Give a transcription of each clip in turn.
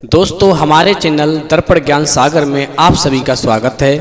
दोस्तों हमारे चैनल दर्पण ज्ञान सागर में आप सभी का स्वागत है।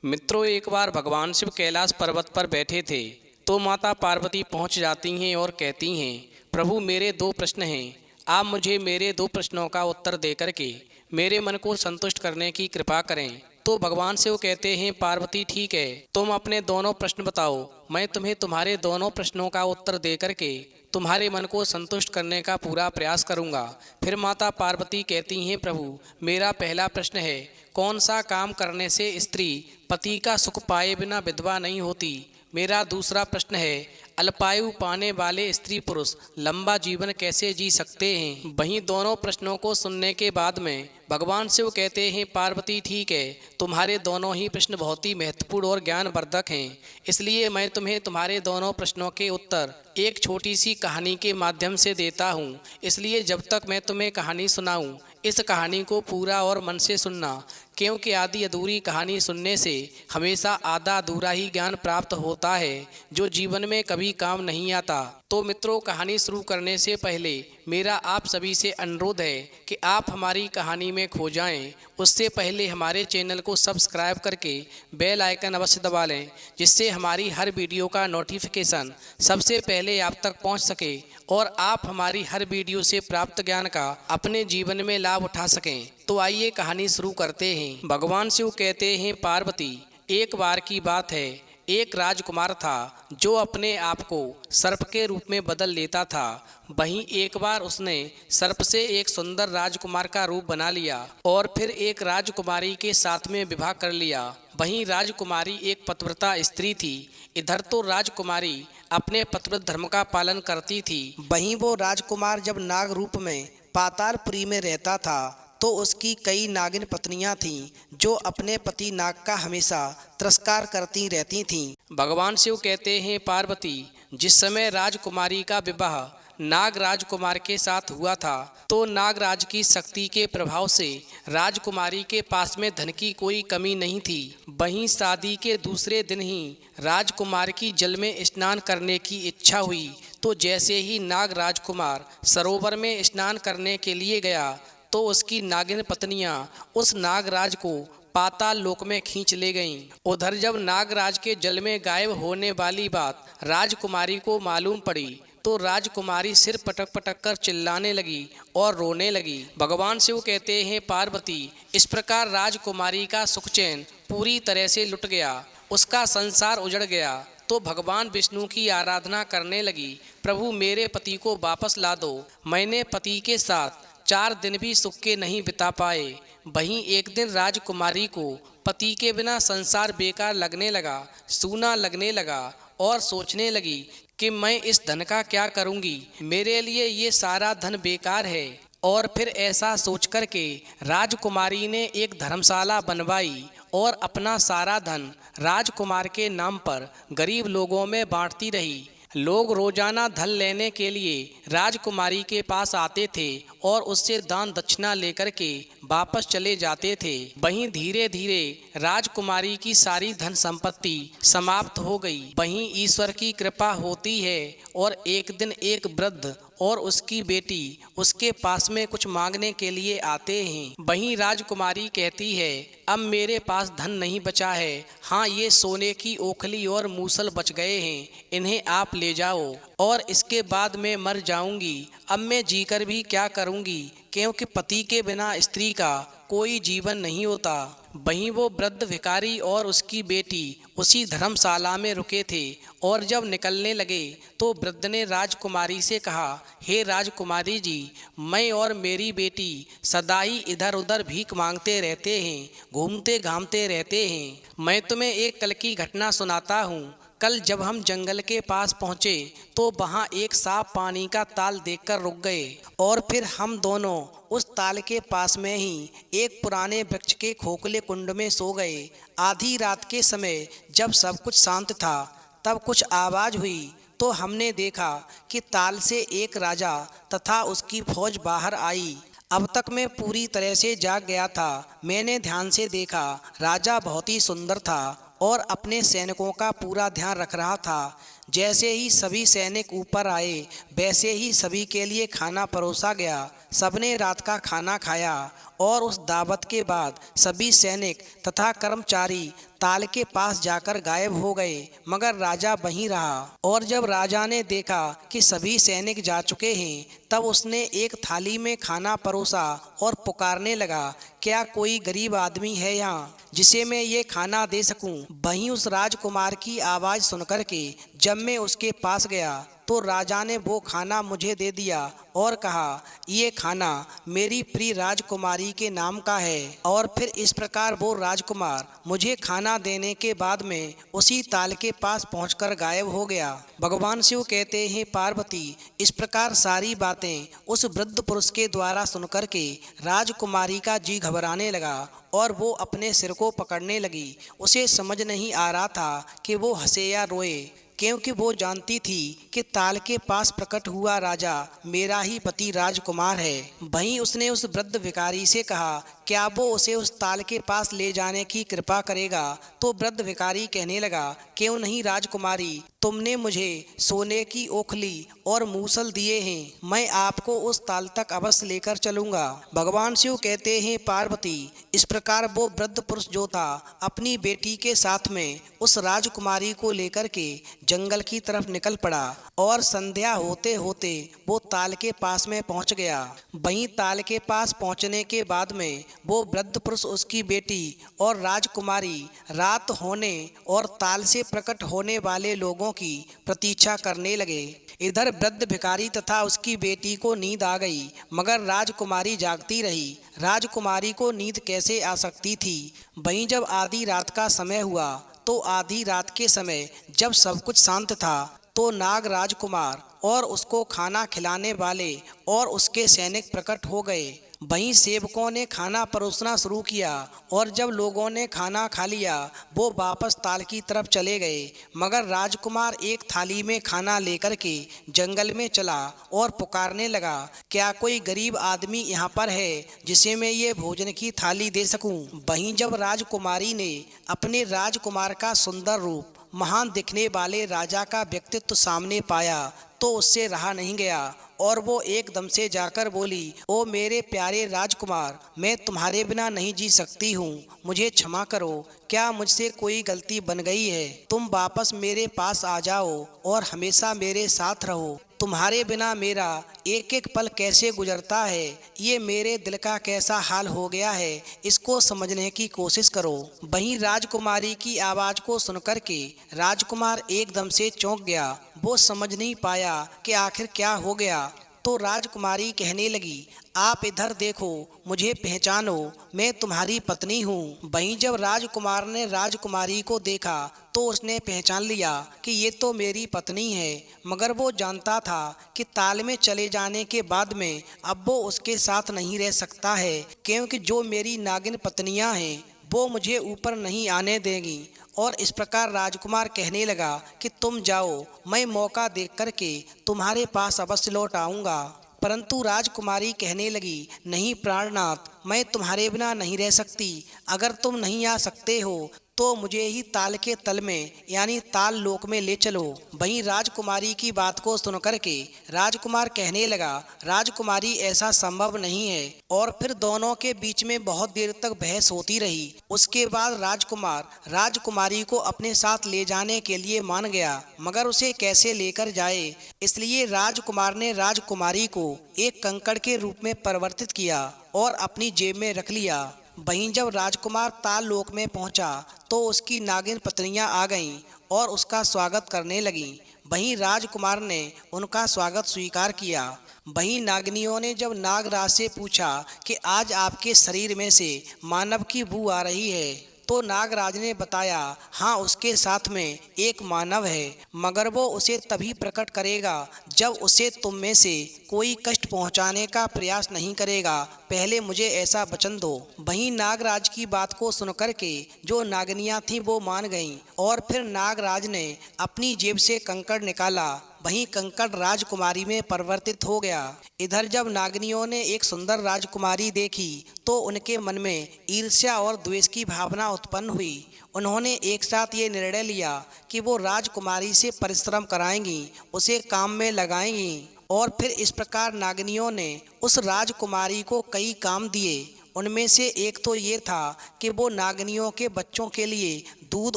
मित्रों, एक बार भगवान शिव कैलाश पर्वत पर बैठे थे तो माता पार्वती पहुंच जाती हैं और कहती हैं, प्रभु मेरे दो प्रश्न हैं, आप मुझे मेरे दो प्रश्नों का उत्तर दे करके मेरे मन को संतुष्ट करने की कृपा करें। तो भगवान शिव कहते हैं, पार्वती ठीक है, तुम अपने दोनों प्रश्न बताओ, मैं तुम्हें तुम्हारे दोनों प्रश्नों का उत्तर दे करके तुम्हारे मन को संतुष्ट करने का पूरा प्रयास करूंगा। फिर माता पार्वती कहती हैं, प्रभु मेरा पहला प्रश्न है, कौन सा काम करने से स्त्री पति का सुख पाए बिना विधवा नहीं होती। मेरा दूसरा प्रश्न है, अल्पायु पाने वाले स्त्री पुरुष लंबा जीवन कैसे जी सकते हैं। वहीं दोनों प्रश्नों को सुनने के बाद में भगवान शिव कहते हैं, पार्वती ठीक है, तुम्हारे दोनों ही प्रश्न बहुत ही महत्वपूर्ण और ज्ञानवर्धक हैं, इसलिए मैं तुम्हें तुम्हारे दोनों प्रश्नों के उत्तर एक छोटी सी कहानी के माध्यम से देता हूँ। इसलिए जब तक मैं तुम्हें कहानी सुनाऊँ, इस कहानी को पूरा और मन से सुनना, क्योंकि आधी अधूरी कहानी सुनने से हमेशा आधा अधूरा ही ज्ञान प्राप्त होता है, जो जीवन में कभी काम नहीं आता। तो मित्रों, कहानी शुरू करने से पहले मेरा आप सभी से अनुरोध है कि आप हमारी कहानी में खो जाएं। उससे पहले हमारे चैनल को सब्सक्राइब करके बेल आइकन अवश्य दबा लें, जिससे हमारी हर वीडियो का नोटिफिकेशन सबसे पहले आप तक पहुंच सके और आप हमारी हर वीडियो से प्राप्त ज्ञान का अपने जीवन में लाभ उठा सकें। तो आइए कहानी शुरू करते हैं। भगवान शिव कहते हैं, पार्वती एक बार की बात है, एक राजकुमार था जो अपने आप को सर्प के रूप में बदल लेता था। वहीं एक बार उसने सर्प से एक सुंदर राजकुमार का रूप बना लिया और फिर एक राजकुमारी के साथ में विवाह कर लिया। वहीं राजकुमारी एक पतिव्रता स्त्री थी। इधर तो राजकुमारी अपने पतिव्रत धर्म का पालन करती थी, वहीं वो राजकुमार जब नाग रूप में पातालपुरी में रहता था तो उसकी कई नागिन पत्नियां थीं, जो अपने पति नाग का हमेशा तिरस्कार करती रहती थीं। भगवान शिव कहते हैं, पार्वती जिस समय राजकुमारी का विवाह नाग राजकुमार के साथ हुआ था तो नागराज की शक्ति के प्रभाव से राजकुमारी के पास में धन की कोई कमी नहीं थी। वहीं शादी के दूसरे दिन ही राजकुमार की जल में स्नान करने की इच्छा हुई, तो जैसे ही नाग राजकुमार सरोवर में स्नान करने के लिए गया तो उसकी नागिन पत्नियां उस नागराज को पाताल लोक में खींच ले गईं। उधर जब नागराज के जल में गायब होने वाली बात राजकुमारी को मालूम पड़ी तो राजकुमारी सिर पटक पटक कर चिल्लाने लगी और रोने लगी। भगवान शिव कहते हैं, पार्वती इस प्रकार राजकुमारी का सुख चैन पूरी तरह से लुट गया, उसका संसार उजड़ गया। तो भगवान विष्णु की आराधना करने लगी, प्रभु मेरे पति को वापस ला दो, मैंने पति के साथ 4 दिन भी सुख के नहीं बिता पाए। वहीं एक दिन राजकुमारी को पति के बिना संसार बेकार लगने लगा, सूना लगने लगा और सोचने लगी कि मैं इस धन का क्या करूंगी, मेरे लिए ये सारा धन बेकार है। और फिर ऐसा सोचकर के राजकुमारी ने एक धर्मशाला बनवाई और अपना सारा धन राजकुमार के नाम पर गरीब लोगों में बांटती रही। लोग रोजाना धन लेने के लिए राजकुमारी के पास आते थे और उससे दान दक्षिणा लेकर के वापस चले जाते थे। वहीं धीरे धीरे राजकुमारी की सारी धन संपत्ति समाप्त हो गई। वहीं ईश्वर की कृपा होती है और एक दिन एक वृद्ध और उसकी बेटी उसके पास में कुछ मांगने के लिए आते हैं। वहीं राजकुमारी कहती है, अब मेरे पास धन नहीं बचा है, हाँ ये सोने की ओखली और मूसल बच गए हैं, इन्हें आप ले जाओ और इसके बाद मैं मर जाऊंगी। अब मैं जीकर भी क्या करूंगी, क्योंकि पति के बिना स्त्री का कोई जीवन नहीं होता। वहीं वो वृद्ध भिखारी और उसकी बेटी उसी धर्मशाला में रुके थे और जब निकलने लगे तो वृद्ध ने राजकुमारी से कहा, हे राजकुमारी जी, मैं और मेरी बेटी सदा ही इधर उधर भीख मांगते रहते हैं, घूमते घामते रहते हैं। मैं तुम्हें एक कल की घटना सुनाता हूँ। कल जब हम जंगल के पास पहुँचे तो वहाँ एक साफ पानी का ताल देखकर रुक गए और फिर हम दोनों उस ताल के पास में ही एक पुराने वृक्ष के खोखले कुंड में सो गए। आधी रात के समय जब सब कुछ शांत था तब कुछ आवाज़ हुई तो हमने देखा कि ताल से एक राजा तथा उसकी फौज बाहर आई। अब तक मैं पूरी तरह से जाग गया था। मैंने ध्यान से देखा, राजा बहुत ही सुंदर था और अपने सैनिकों का पूरा ध्यान रख रहा था। जैसे ही सभी सैनिक ऊपर आए वैसे ही सभी के लिए खाना परोसा गया। सबने रात का खाना खाया और उस दावत के बाद सभी सैनिक तथा कर्मचारी ताल के पास जाकर गायब हो गए, मगर राजा वहीं रहा। और जब राजा ने देखा कि सभी सैनिक जा चुके हैं, तब उसने एक थाली में खाना परोसा और पुकारने लगा, क्या कोई गरीब आदमी है यहाँ जिसे मैं ये खाना दे सकूं? वहीं उस राजकुमार की आवाज़ सुनकर के जब मैं उसके पास गया तो राजा ने वो खाना मुझे दे दिया और कहा, ये खाना मेरी प्रिय राजकुमारी के नाम का है। और फिर इस प्रकार वो राजकुमार मुझे खाना देने के बाद में उसी ताल के पास पहुंचकर गायब हो गया। भगवान शिव कहते हैं, पार्वती इस प्रकार सारी बातें उस वृद्ध पुरुष के द्वारा सुनकर के राजकुमारी का जी घबराने लगा और वो अपने सिर को पकड़ने लगी। उसे समझ नहीं आ रहा था कि वो हंसे या रोए, क्योंकि वो जानती थी कि ताल के पास प्रकट हुआ राजा मेरा ही पति राजकुमार है। वहीं उसने उस वृद्ध भिखारी से कहा, क्या वो उसे उस ताल के पास ले जाने की कृपा करेगा? तो वृद्ध भिखारी कहने लगा, क्यों नहीं राजकुमारी, तुमने मुझे सोने की ओखली और मूसल दिए हैं, मैं आपको उस ताल तक अवश्य लेकर चलूंगा। भगवान शिव कहते हैं, पार्वती इस प्रकार वो वृद्ध पुरुष जो था अपनी बेटी के साथ में उस राजकुमारी को लेकर के जंगल की तरफ निकल पड़ा और संध्या होते होते वो ताल के पास में पहुंच गया। वहीं ताल के पास पहुंचने के बाद में वो वृद्ध पुरुष, उसकी बेटी और राजकुमारी रात होने और ताल से प्रकट होने वाले लोगों की प्रतीक्षा करने लगे। इधर वृद्ध भिखारी तथा उसकी बेटी को नींद आ गई, मगर राजकुमारी जागती रही। राजकुमारी को नींद कैसे आ सकती थी? वहीं जब आधी रात का समय हुआ तो आधी रात के समय जब सब कुछ शांत था तो नाग राजकुमार और उसको खाना खिलाने वाले और उसके सैनिक प्रकट हो गए। वहीं सेवकों ने खाना परोसना शुरू किया और जब लोगों ने खाना खा लिया वो वापस ताल की तरफ चले गए, मगर राजकुमार एक थाली में खाना लेकर के जंगल में चला और पुकारने लगा, क्या कोई गरीब आदमी यहाँ पर है जिसे मैं ये भोजन की थाली दे सकूं? वहीं जब राजकुमारी ने अपने राजकुमार का सुंदर रूप, महान दिखने वाले राजा का व्यक्तित्व सामने पाया तो उससे रहा नहीं गया और वो एकदम से जाकर बोली, ओ मेरे प्यारे राजकुमार, मैं तुम्हारे बिना नहीं जी सकती हूँ, मुझे क्षमा करो, क्या मुझसे कोई गलती बन गई है? तुम वापस मेरे पास आ जाओ और हमेशा मेरे साथ रहो। तुम्हारे बिना मेरा एक एक पल कैसे गुजरता है, ये मेरे दिल का कैसा हाल हो गया है, इसको समझने की कोशिश करो। वहीं राजकुमारी की आवाज़ को सुनकर के राजकुमार एकदम से चौंक गया। वो समझ नहीं पाया कि आखिर क्या हो गया। तो राजकुमारी कहने लगी, आप इधर देखो, मुझे पहचानो, मैं तुम्हारी पत्नी हूँ। वहीं जब राजकुमार ने राजकुमारी को देखा तो उसने पहचान लिया कि ये तो मेरी पत्नी है, मगर वो जानता था कि ताल में चले जाने के बाद में अब वो उसके साथ नहीं रह सकता है, क्योंकि जो मेरी नागिन पत्नियाँ हैं वो मुझे ऊपर नहीं आने देंगी। और इस प्रकार राजकुमार कहने लगा कि तुम जाओ, मैं मौका देख करके तुम्हारे पास अवश्य लौट आऊँगा। परंतु राजकुमारी कहने लगी, नहीं प्राणनाथ, मैं तुम्हारे बिना नहीं रह सकती। अगर तुम नहीं आ सकते हो तो मुझे ही ताल के तल में यानी ताल लोक में ले चलो। वहीं राजकुमारी की बात को सुनकर के राजकुमार कहने लगा, राजकुमारी ऐसा संभव नहीं है। और फिर दोनों के बीच में बहुत देर तक बहस होती रही। उसके बाद राजकुमार राजकुमारी को अपने साथ ले जाने के लिए मान गया, मगर उसे कैसे लेकर जाए, इसलिए राजकुमार ने राजकुमारी को एक कंकड़ के रूप में परिवर्तित किया और अपनी जेब में रख लिया। वहीं जब राजकुमार ताल लोक में पहुंचा तो उसकी नागिन पत्नियां आ गईं और उसका स्वागत करने लगीं। वहीं राजकुमार ने उनका स्वागत स्वीकार किया। वहीं नागिनियों ने जब नागराज से पूछा कि आज आपके शरीर में से मानव की बू आ रही है, तो नागराज ने बताया, हाँ उसके साथ में एक मानव है, मगर वो उसे तभी प्रकट करेगा जब उसे तुम में से कोई कष्ट पहुंचाने का प्रयास नहीं करेगा। पहले मुझे ऐसा वचन दो। वहीं नागराज की बात को सुनकर के जो नागनियाँ थीं वो मान गईं और फिर नागराज ने अपनी जेब से कंकड़ निकाला। वहीं कंकड़ राजकुमारी में परिवर्तित हो गया। इधर जब नागिनियों ने एक सुंदर राजकुमारी देखी तो उनके मन में ईर्ष्या और द्वेष की भावना उत्पन्न हुई। उन्होंने एक साथ ये निर्णय लिया कि वो राजकुमारी से परिश्रम कराएंगी, उसे काम में लगाएंगी। और फिर इस प्रकार नागिनियों ने उस राजकुमारी को कई काम दिए। उनमें से एक तो ये था कि वो नागिनियों के बच्चों के लिए दूध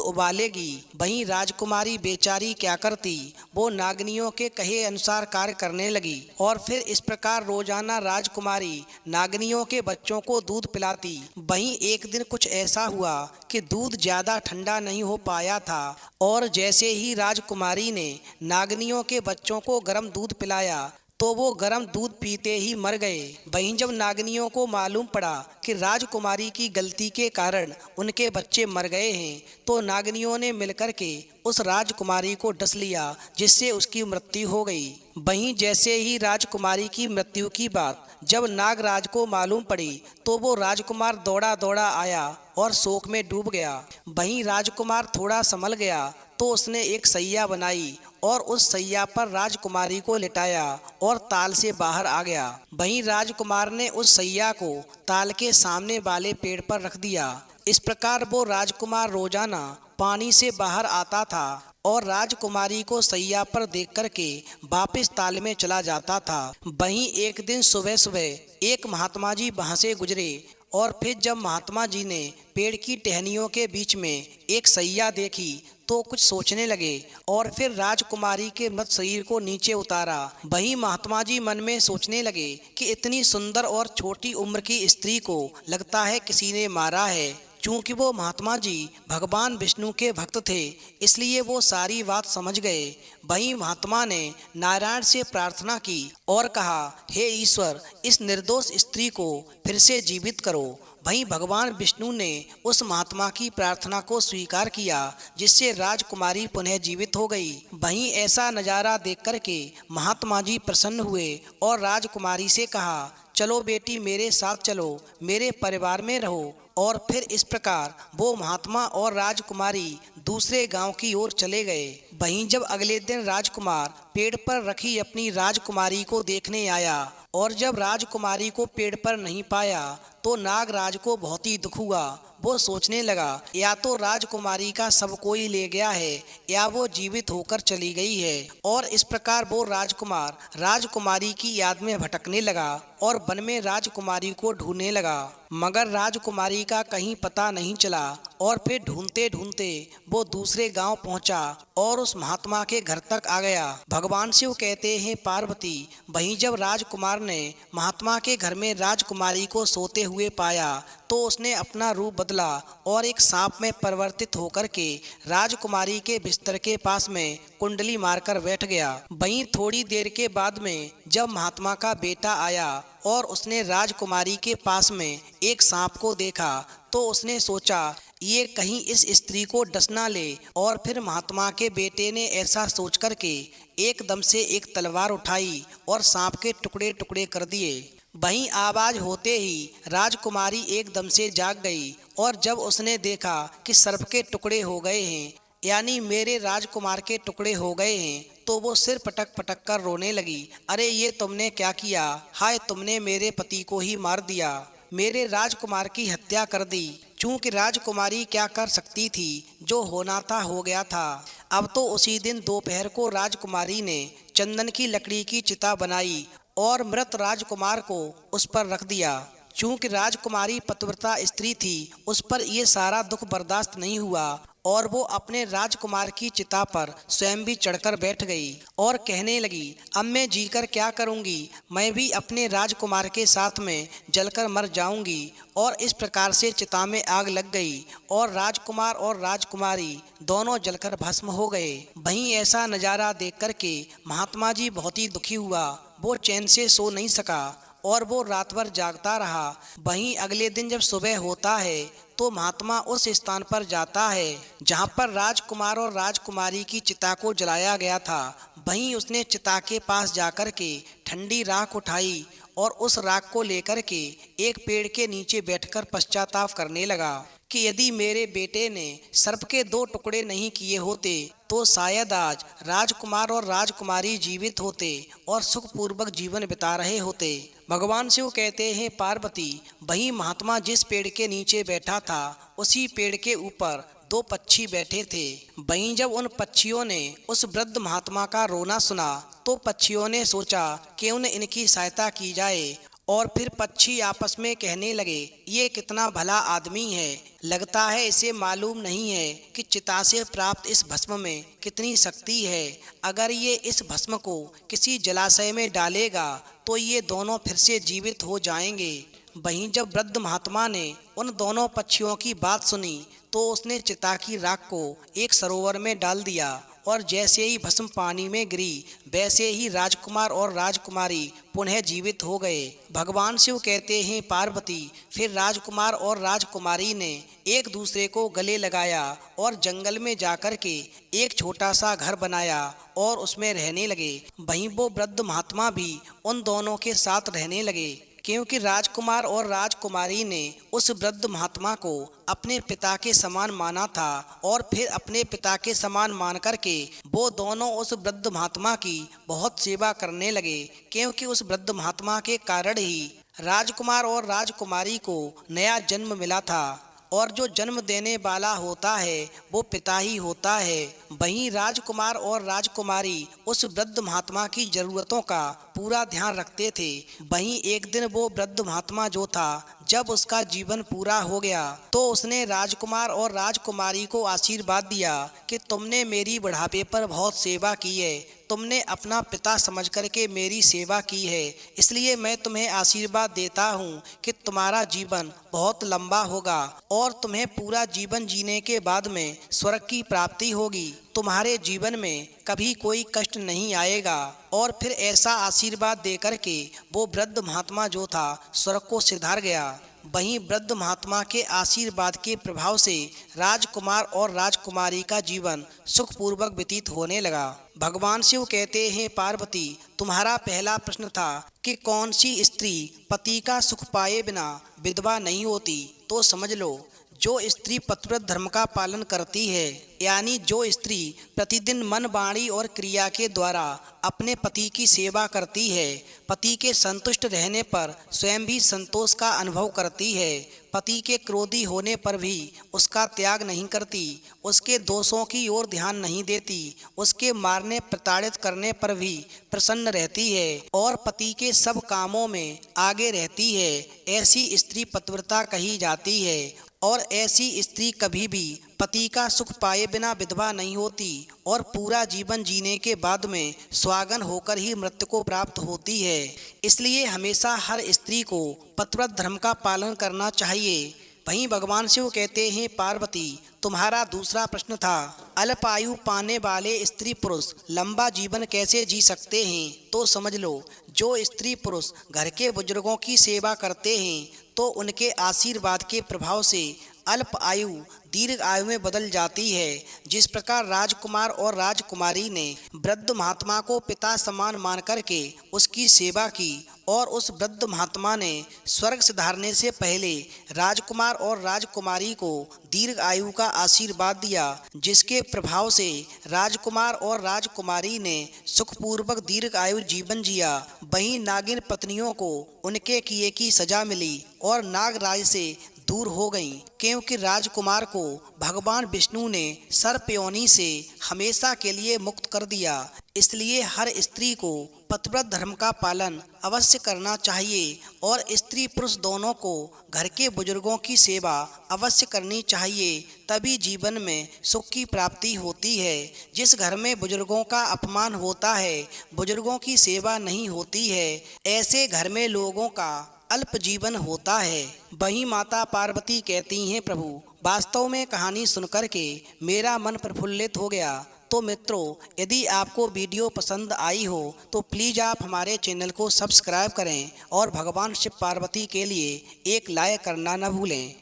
उबालेगी। वहीं राजकुमारी बेचारी क्या करती, वो नागिनियों के कहे अनुसार कार्य करने लगी और फिर इस प्रकार रोजाना राजकुमारी नागिनियों के बच्चों को दूध पिलाती। वहीं एक दिन कुछ ऐसा हुआ कि दूध ज्यादा ठंडा नहीं हो पाया था और जैसे ही राजकुमारी ने नागिनियों के बच्चों को गर्म दूध पिलाया तो वो गर्म दूध पीते ही मर गए। वहीं जब नागिनियों को मालूम पड़ा कि राजकुमारी की गलती के कारण उनके बच्चे मर गए हैं तो नागिनियों ने मिलकर के उस राजकुमारी को डस लिया, जिससे उसकी मृत्यु हो गई। वहीं जैसे ही राजकुमारी की मृत्यु की बात जब नागराज को मालूम पड़ी तो वो राजकुमार दौड़ा दौड़ा आया और शोक में डूब गया। वहीं राजकुमार थोड़ा संभल गया तो उसने एक सैया बनाई और उस सैया पर राजकुमारी को लिटाया और ताल से बाहर आ गया। वहीं राजकुमार ने उस सैया को ताल के सामने वाले पेड़ पर रख दिया। इस प्रकार वो राजकुमार रोजाना पानी से बाहर आता था और राजकुमारी को सैया पर देख करके वापस ताल में चला जाता था। वहीं एक दिन सुबह सुबह एक महात्मा जी वहां से गुजरे और फिर जब महात्मा जी ने पेड़ की टहनियों के बीच में एक सैया देखी तो कुछ सोचने लगे और फिर राजकुमारी के मृत शरीर को नीचे उतारा। वहीं महात्मा जी मन में सोचने लगे कि इतनी सुंदर और छोटी उम्र की स्त्री को लगता है किसी ने मारा है। चूंकि वो महात्मा जी भगवान विष्णु के भक्त थे इसलिए वो सारी बात समझ गए। वहीं महात्मा ने नारायण से प्रार्थना की और कहा, हे ईश्वर, इस निर्दोष स्त्री को फिर से जीवित करो। वहीं भगवान विष्णु ने उस महात्मा की प्रार्थना को स्वीकार किया, जिससे राजकुमारी पुनः जीवित हो गई। वहीं ऐसा नज़ारा देख करके महात्मा जी प्रसन्न हुए और राजकुमारी से कहा, चलो बेटी मेरे साथ चलो, मेरे परिवार में रहो। और फिर इस प्रकार वो महात्मा और राजकुमारी दूसरे गांव की ओर चले गए। वहीं जब अगले दिन राजकुमार पेड़ पर रखी अपनी राजकुमारी को देखने आया और जब राजकुमारी को पेड़ पर नहीं पाया तो नागराज को बहुत ही दुख हुआ। वो सोचने लगा, या तो राजकुमारी का सब कोई ले गया है या वो जीवित होकर चली गई है। और इस प्रकार वो राजकुमार राजकुमारी की याद में भटकने लगा और वन में राजकुमारी को ढूंढने लगा, मगर राजकुमारी का कहीं पता नहीं चला। और फिर ढूंढते ढूंढते वो दूसरे गांव पहुंचा और उस महात्मा के घर तक आ गया। भगवान शिव कहते हैं पार्वती। वहीं जब राजकुमार ने महात्मा के घर में राजकुमारी को सोते हुए पाया तो उसने अपना रूप बदला और एक सांप में परिवर्तित होकर के राजकुमारी के बिस्तर के पास में कुंडली मारकर बैठ गया। वहीं थोड़ी देर के बाद में जब महात्मा का बेटा आया और उसने राजकुमारी के पास में एक सांप को देखा तो उसने सोचा ये कहीं इस स्त्री को डस ना ले। और फिर महात्मा के बेटे ने ऐसा सोच करके एकदम से एक तलवार उठाई और सांप के टुकड़े टुकड़े कर दिए। वहीं आवाज होते ही राजकुमारी एकदम से जाग गई और जब उसने देखा कि सर्प के टुकड़े हो गए हैं, यानी मेरे राजकुमार के टुकड़े हो गए हैं, तो वो सिर पटक पटक कर रोने लगी। अरे ये तुमने क्या किया? हाय, तुमने मेरे पति को ही मार दिया, मेरे राजकुमार की हत्या कर दी। चूंकि राजकुमारी क्या कर सकती थी, जो होना था हो गया था। अब तो उसी दिन दोपहर को राजकुमारी ने चंदन की लकड़ी की चिता बनाई और मृत राजकुमार को उस पर रख दिया। चूंकि राजकुमारी पतिव्रता स्त्री थी, उस पर यह सारा दुख बर्दाश्त नहीं हुआ और वो अपने राजकुमार की चिता पर स्वयं भी चढ़कर बैठ गई और कहने लगी, अब मैं जीकर क्या करूंगी, मैं भी अपने राजकुमार के साथ में जलकर मर जाऊंगी। और इस प्रकार से चिता में आग लग गई और राजकुमार और राजकुमारी दोनों जलकर भस्म हो गए। वहीं ऐसा नज़ारा देख करके महात्मा जी बहुत ही दुखी हुआ। वो चैन से सो नहीं सका और वो रात भर जागता रहा। वहीं अगले दिन जब सुबह होता है तो महात्मा उस स्थान पर जाता है जहाँ पर राजकुमार और राजकुमारी की चिता को जलाया गया था। वहीं उसने चिता के पास जाकर के ठंडी राख उठाई और उस राख को लेकर के एक पेड़ के नीचे बैठकर पश्चाताप करने लगा कि यदि मेरे बेटे ने सर्प के 2 टुकड़े नहीं किए होते तो शायद आज राजकुमार और राजकुमारी जीवित होते और सुखपूर्वक जीवन बिता रहे होते। भगवान शिव कहते हैं, पार्वती, वही महात्मा जिस पेड़ के नीचे बैठा था उसी पेड़ के ऊपर 2 पक्षी बैठे थे। वहीं जब उन पक्षियों ने उस वृद्ध महात्मा का रोना सुना तो पक्षियों ने सोचा कि उन्हें इनकी सहायता की जाए और फिर पक्षी आपस में कहने लगे, ये कितना भला आदमी है, लगता है इसे मालूम नहीं है कि चिता से प्राप्त इस भस्म में कितनी शक्ति है। अगर ये इस भस्म को किसी जलाशय में डालेगा तो ये दोनों फिर से जीवित हो जाएंगे। वहीं जब वृद्ध महात्मा ने उन दोनों पक्षियों की बात सुनी तो उसने चिता की राख को एक सरोवर में डाल दिया और जैसे ही भस्म पानी में गिरी वैसे ही राजकुमार और राजकुमारी पुनः जीवित हो गए। भगवान शिव कहते हैं, पार्वती, फिर राजकुमार और राजकुमारी ने एक दूसरे को गले लगाया और जंगल में जाकर के एक छोटा सा घर बनाया और उसमें रहने लगे। वहीं वो वृद्ध महात्मा भी उन दोनों के साथ रहने लगे, क्योंकि राजकुमार और राजकुमारी ने उस वृद्ध महात्मा को अपने पिता के समान माना था और फिर अपने पिता के समान मान करके वो दोनों उस वृद्ध महात्मा की बहुत सेवा करने लगे, क्योंकि उस वृद्ध महात्मा के कारण ही राजकुमार और राजकुमारी को नया जन्म मिला था और जो जन्म देने वाला होता है वो पिता ही होता है। वहीं राजकुमार और राजकुमारी उस वृद्ध महात्मा की जरूरतों का पूरा ध्यान रखते थे। वहीं एक दिन वो वृद्ध महात्मा जो था, जब उसका जीवन पूरा हो गया तो उसने राजकुमार और राजकुमारी को आशीर्वाद दिया कि तुमने मेरी बुढ़ापे पर बहुत सेवा की है, तुमने अपना पिता समझ करके मेरी सेवा की है, इसलिए मैं तुम्हें आशीर्वाद देता हूँ कि तुम्हारा जीवन बहुत लंबा होगा और तुम्हें पूरा जीवन जीने के बाद में स्वर्ग की प्राप्ति होगी। तुम्हारे जीवन में कभी कोई कष्ट नहीं आएगा। और फिर ऐसा आशीर्वाद देकर के वो वृद्ध महात्मा जो था स्वर्ग को सिधार गया। वहीं वृद्ध महात्मा के आशीर्वाद के प्रभाव से राजकुमार और राजकुमारी का जीवन सुखपूर्वक व्यतीत होने लगा। भगवान शिव कहते हैं, पार्वती, तुम्हारा पहला प्रश्न था कि कौन सी स्त्री पति का सुख पाए बिना विधवा नहीं होती, तो समझ लो, जो स्त्री पतिव्रत धर्म का पालन करती है, यानी जो स्त्री प्रतिदिन मन, वाणी और क्रिया के द्वारा अपने पति की सेवा करती है, पति के संतुष्ट रहने पर स्वयं भी संतोष का अनुभव करती है, पति के क्रोधी होने पर भी उसका त्याग नहीं करती, उसके दोषों की ओर ध्यान नहीं देती, उसके मारने प्रताड़ित करने पर भी प्रसन्न रहती है और पति के सब कामों में आगे रहती है, ऐसी स्त्री पतिव्रता कही जाती है। और ऐसी स्त्री कभी भी पति का सुख पाए बिना विधवा नहीं होती और पूरा जीवन जीने के बाद में स्वागन होकर ही मृत्यु को प्राप्त होती है। इसलिए हमेशा हर स्त्री को पतिव्रत धर्म का पालन करना चाहिए। वहीं भगवान शिव कहते हैं, पार्वती, तुम्हारा दूसरा प्रश्न था, अल्प आयु पाने वाले स्त्री पुरुष लंबा जीवन कैसे जी सकते हैं, तो समझ लो, जो स्त्री पुरुष घर के बुजुर्गों की सेवा करते हैं तो उनके आशीर्वाद के प्रभाव से अल्प आयु दीर्घ आयु में बदल जाती है। जिस प्रकार राजकुमार और राजकुमारी ने वृद्ध महात्मा को पिता समान मान करके उसकी सेवा की और उस वृद्ध महात्मा ने स्वर्ग सिधारने से पहले राजकुमार और राजकुमारी को दीर्घ आयु का आशीर्वाद दिया, जिसके प्रभाव से राजकुमार और राजकुमारी ने सुखपूर्वक दीर्घ आयु जीवन जिया। वहीं नागिन पत्नियों को उनके किए की सजा मिली और नागराज से दूर हो गईं, क्योंकि राजकुमार को भगवान विष्णु ने सर्प योनि से हमेशा के लिए मुक्त कर दिया। इसलिए हर स्त्री को पतिव्रत धर्म का पालन अवश्य करना चाहिए और स्त्री पुरुष दोनों को घर के बुजुर्गों की सेवा अवश्य करनी चाहिए, तभी जीवन में सुख की प्राप्ति होती है। जिस घर में बुजुर्गों का अपमान होता है, बुजुर्गों की सेवा नहीं होती है, ऐसे घर में लोगों का अल्प जीवन होता है। वहीं माता पार्वती कहती हैं, प्रभु, वास्तव में कहानी सुनकर के मेरा मन प्रफुल्लित हो गया। तो मित्रों, यदि आपको वीडियो पसंद आई हो तो प्लीज़ आप हमारे चैनल को सब्सक्राइब करें और भगवान शिव पार्वती के लिए एक लाइक करना न भूलें।